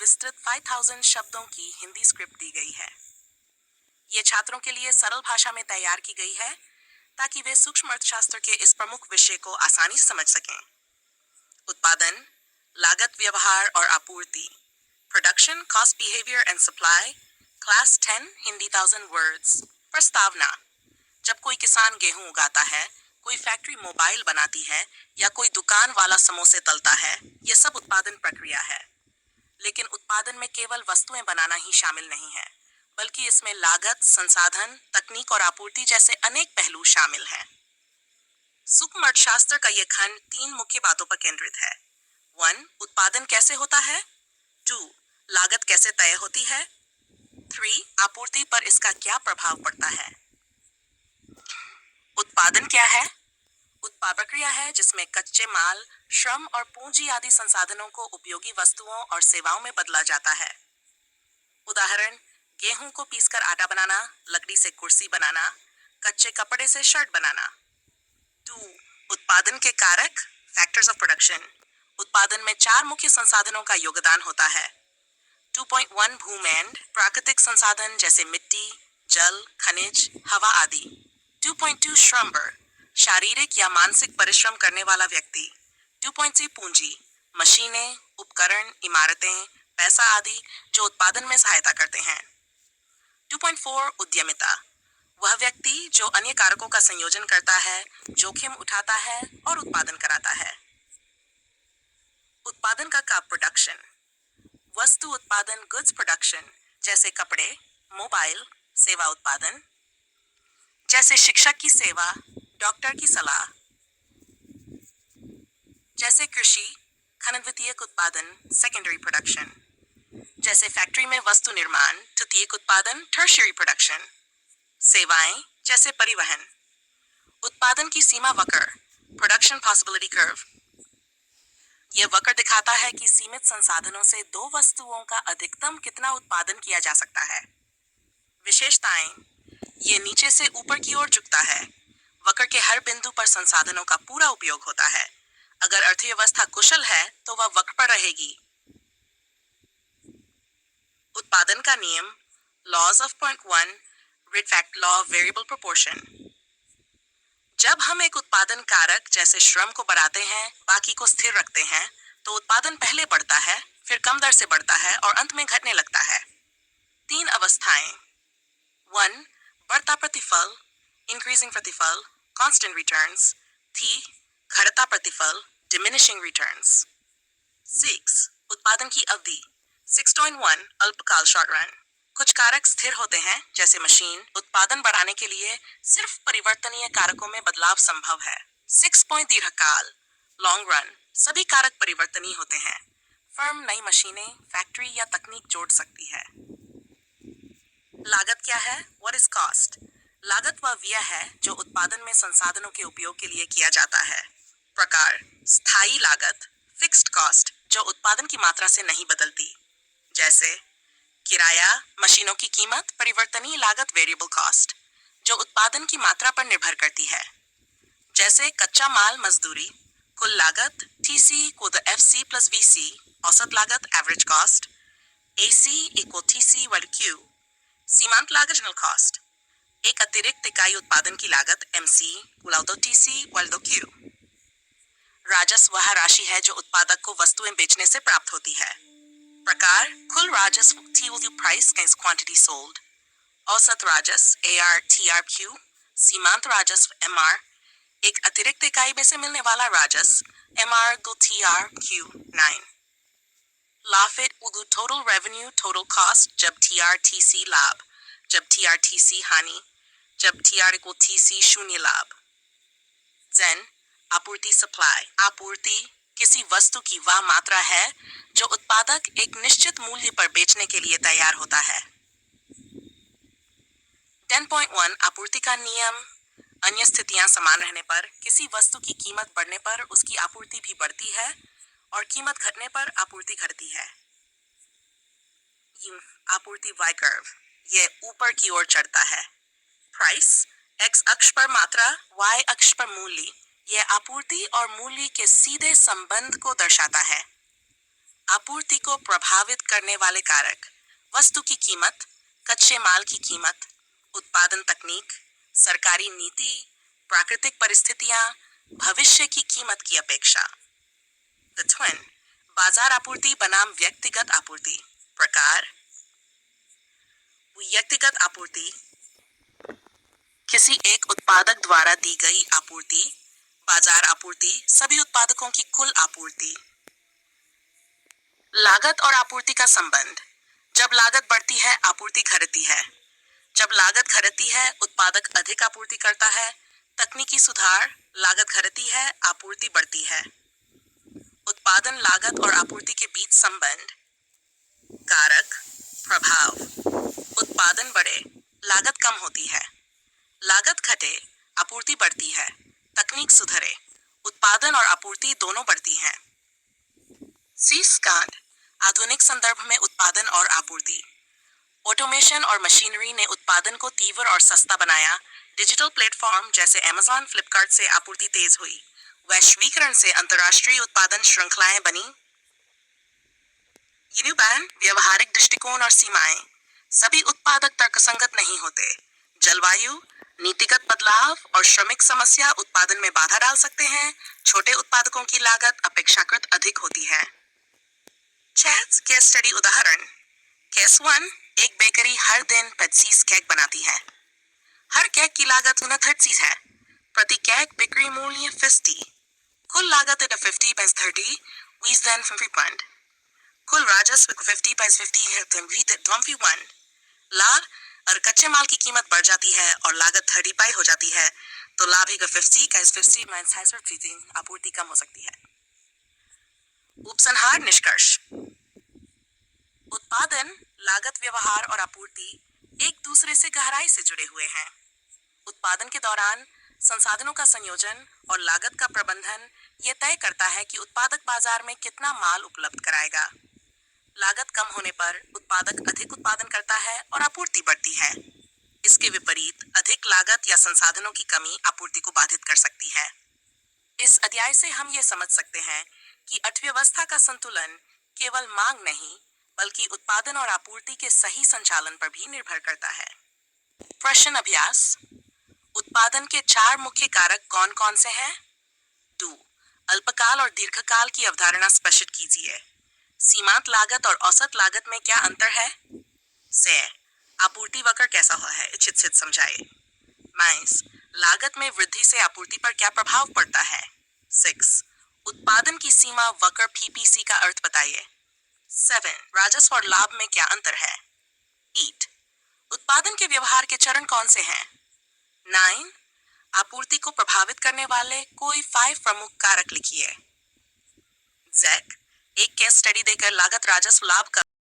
विस्तृत 5000 शब्दों की हिंदी स्क्रिप्ट दी गई है। ये छात्रों के लिए सरल भाषा में तैयार की गई है ताकि वे सूक्ष्म अर्थशास्त्र के इस प्रमुख विषय को आसानी से समझ सकें। उत्पादन, लागत, व्यवहार और आपूर्ति, production, cost, behaviour and supply, class 10 Hindi 1000 words. प्रस्तावना: जब कोई किसान गेहूं उगाता है, कोई फैक्ट्री मोबाइल बनाती है या कोई दुकान वाला समोसे तलता है, यह सब उत्पादन प्रक्रिया है। लेकिन उत्पादन में केवल वस्तुएं बनाना ही शामिल नहीं है, बल्कि इसमें लागत, संसाधन, तकनीक और आपूर्ति जैसे अनेक पहलू शामिल हैं। सूक्ष्म अर्थशास्त्र का यह खंड 3 मुख्य बातों पर केंद्रित है। 1. उत्पादन कैसे होता है। 2. लागत कैसे तय होती है। 3. आपूर्ति पर इसका क्या प्रभाव पड़ता है। उत्पादन क्या है? उत्पाद प्रक्रिया है जिसमें कच्चे माल, श्रम और पूंजी आदि संसाधनों को उपयोगी वस्तुओं और सेवाओं में बदला जाता है। उदाहरण: गेहूं को पीसकर आटा बनाना, लकड़ी से कुर्सी बनाना, कच्चे कपड़े से शर्ट बनाना। 2. उत्पादन के कारक, फैक्टर्स ऑफ प्रोडक्शन। उत्पादन में 4 मुख्य संसाधनों का योगदान होता है। 2.1 भूमैंड, प्राकृतिक संसाधन जैसे मिट्टी, जल, खनिज, हवा आदि। 2.2 श्रम बल, शारीरिक या मानसिक परिश्रम करने वाला व्यक्ति। 2.3 पूंजी, मशीनें, उपकरण, इमारतें, पैसा आदि जो उत्पादन में सहायता करते हैं। 2.4 उद्यमिता, वह व्यक्ति जो अन्य कारकों का संयोजन करता है, जोखिम उठाता है और उत्पादन कराता है। उत्पादन का प्रोडक्शन, वस्तु उत्पादन, गुड्स प्रोडक्शन, जैसे कपड़े, मोबाइल, सेवा उत्पादन, जैसे शिक्षक की सेवा, डॉक्टर की सलाह, जैसे कृषि, खनन विद्युत उत्पादन, सेकेंडरी प्रोडक्शन, जैसे फैक्ट्री में वस्तु निर्माण, द्वितीयक उत्पादन, टर्शियरी प्रोडक्शन, सेवाएं जैसे परिवहन। उत्पादन की सीमा वक्र, प्रोडक्शन पॉसिबिलिटी कर्व, यह वक्र दिखाता है कि सीमित संसाधनों से 2 वस्तुओं का अधिकतम कितना उत्पादन किया जा सकता है। विशेषताएं, यह नीचे से ऊपर की ओर झुकता है। वक्र के हर बिंदु पर संसाधनों का पूरा उपयोग होता है। अगर अर्थव्यवस्था कुशल है तो वह वक्र पर रहेगी। उत्पादन का नियम, लॉज ऑफ पॉइंट 1, रिटफैक्ट लॉ ऑफ वेरिएबल प्रोपोर्शन। जब हम एक उत्पादन कारक जैसे श्रम को बढ़ाते हैं, बाकी को स्थिर रखते हैं, तो उत्पादन पहले बढ़ता है, फिर कम दर से बढ़ता है और अंत में घटने लगता है। 3 अवस्थाएं। 1. बढ़ता प्रतिफल, इंक्रीजिंग प्रतिफल, कांस्टेंट रिटर्न्स। 3. घटता प्रतिफल, डिमिनिशिंग रिटर्न्स। 6. उत्पादन की अवधि, 6.1 अल्पकाल, शॉर्ट रन। कुछ कारक स्थिर होते हैं जैसे मशीन। उत्पादन बढ़ाने के लिए सिर्फ परिवर्तनीय कारकों में बदलाव संभव है। 6. दीर्घकाल, लॉन्ग रन, सभी कारक परिवर्तनीय होते हैं। फर्म नई मशीनें, फैक्ट्री या तकनीक जोड़ सकती है। लागत क्या है? What is cost? लागत वह व्यय है जो उत्पादन में संसाधनों के उपयोग के लिए किया जाता है। प्रकार: स्थायी लागत, फिक्स्ड कॉस्ट, जो उत्पादन की मात्रा से नहीं बदलती, जैसे किराया, मशीनों की कीमत, परिवर्तनीय लागत, वेरिएबल कॉस्ट, जो उत्पादन की मात्रा पर निर्भर करती है, जैसे कच्चा माल, मजदूरी। कुल लागत, TC = FC + VC, औसत लागत, average cost. AC = TC / Q, सीमांत लागत, मार्जिनल कॉस्ट। एक अतिरिक्त इकाई उत्पादन की लागत, MC = TC / Q। राजस्व वह राशि है जो उत्पादक को वस्तुएं बेचने से प्राप्त होती है। प्रकार: कुल राजस्व, TU price times quantity sold. औसत राजस्व, AR TRQ। सीमांत राजस्व, MR, एक अतिरिक्त इकाई में से मिलने वाला राजस्व, MR = TRQ9। लाफिट टोटल रेवेन्यू, टोटल कॉस्ट, जब TRTC लाभ, जब TRTC हानि, जब TR = TC शून्य लाभ। Zen, आपूर्ति, सप्लाई। आपूर्ति किसी वस्तु की वह मात्रा है जो उत्पादक एक निश्चित मूल्य पर बेचने के लिए तैयार होता है। 10.1 आपूर्ति का नियम, अन्य स्थितियां समान रहने पर किसी वस्तु की कीमत बढ़ने पर उसकी आपूर्ति भी बढ़ती है और कीमत घटने पर आपूर्ति घटती है। आपूर्ति वाई कर्व, यह ऊपर की ओर चढ़ता है। प्राइस, एक्स अक्ष पर मात्रा, वाई अक्ष पर मूल्य, यह आपूर्ति और मूल्य के सीधे संबंध को दर्शाता है। आपूर्ति को प्रभावित करने वाले कारक: वस्तु की कीमत, कच्चे माल की कीमत, उत्पादन तकनीक, सरकारी नीति, प्राकृतिक परिस्थितियां, भविष्य की कीमत की अपेक्षा। द ट्विन: बाजार आपूर्ति बनाम व्यक्तिगत आपूर्ति। प्रकार: व्यक्तिगत आपूर्ति, किसी एक उत्पादक द्वारा दी गई आपूर्ति। बाजार आपूर्ति, सभी उत्पादकों की कुल आपूर्ति। लागत और आपूर्ति का संबंध: जब लागत बढ़ती है, आपूर्ति घटती है। जब लागत घटती है, उत्पादक अधिक आपूर्ति करता है। तकनीकी सुधार: लागत घटती है, आपूर्ति बढ़ती है। उत्पादन लागत और आपूर्ति के बीच संबंध। कारक प्रभाव: उत्पादन बढ़े, लागत कम होती है। लागत घटे, आपूर्ति बढ़ती है। तकनीक सुधरे, उत्पादन और आपूर्ति दोनों बढ़ती हैं। सीस्कांड: आधुनिक संदर्भ में उत्पादन और आपूर्ति। ऑटोमेशन और मशीनरी ने उत्पादन को तीव्र और सस्ता बनाया। डिजिटल प्लेटफॉर्म जैसे अमेज़न, फ्लिपकार्ट से आपूर्ति तेज हुई। वैश्वीकरण से अंतर्राष्ट्रीय उत्पादन श्रृंखलाएं बनी। यूनिबैन: व्यवहारिक दृष्टिकोण और सीमाएं। सभी उत्पादक तर्कसंगत नहीं होते। जलवायु, नीतिगत बदलाव और श्रमिक समस्या उत्पादन में बाधा डाल सकते हैं। छोटे उत्पादकों की लागत अपेक्षाकृत अधिक होती है। चैट्स केस स्टडी उदाहरण: केस 1: एक बेकरी हर दिन पेप्सीज केक बनाती है। हर केक की लागत 29 है। प्रति केक बिक्री मूल्य 50। कुल लागत 50 × 30 is then 50 %। कुल राजस्व 50 × 50 है 21। लाभ: अगर कच्चे माल की कीमत बढ़ जाती है और लागत 30 हो जाती है तो लाभ 50 × 50 - आपूर्ति कम हो सकती है। उपसंहार निष्कर्ष: उत्पादन, लागत, व्यवहार और आपूर्ति एक दूसरे से गहराई से जुड़े हुए हैं। उत्पादन के दौरान संसाधनों का संयोजन और लागत का प्रबंधन यह तय करता है कि उत्पादक बाजार में कितना माल उपलब्ध कराएगा। लागत कम होने पर उत्पादक अधिक उत्पादन करता है और आपूर्ति बढ़ती है। इसके विपरीत अधिक लागत या संसाधनों की कमी आपूर्ति को बाधित कर सकती है। इस अध्याय से हम ये समझ सकते हैं कि अर्थव्यवस्था का संतुलन केवल मांग नहीं, बल्कि उत्पादन और आपूर्ति के सही संचालन पर भी निर्भर करता है। प्रश्न अभ्यास: उत्पादन के 4 मुख्य कारक कौन कौन से हैं? 2. अल्पकाल और दीर्घकाल की अवधारणा स्पष्ट कीजिए। सीमांत लागत और औसत लागत में क्या अंतर है? से आपूर्ति वक्र कैसा हुआ है, चित्रित समझाइए। माइस: लागत में वृद्धि से आपूर्ति पर क्या प्रभाव पड़ता है? 6. उत्पादन की सीमा वक्र PPC का अर्थ बताइए। 7. राजस्व और लाभ में क्या अंतर है? 8. उत्पादन के व्यवहार के चरण कौन से हैं? 9. आपूर्ति को प्रभावित करने वाले कोई 5 प्रमुख कारक लिखिए। जैक: एक केस स्टडी देकर लागत, राजस्व, लाभ का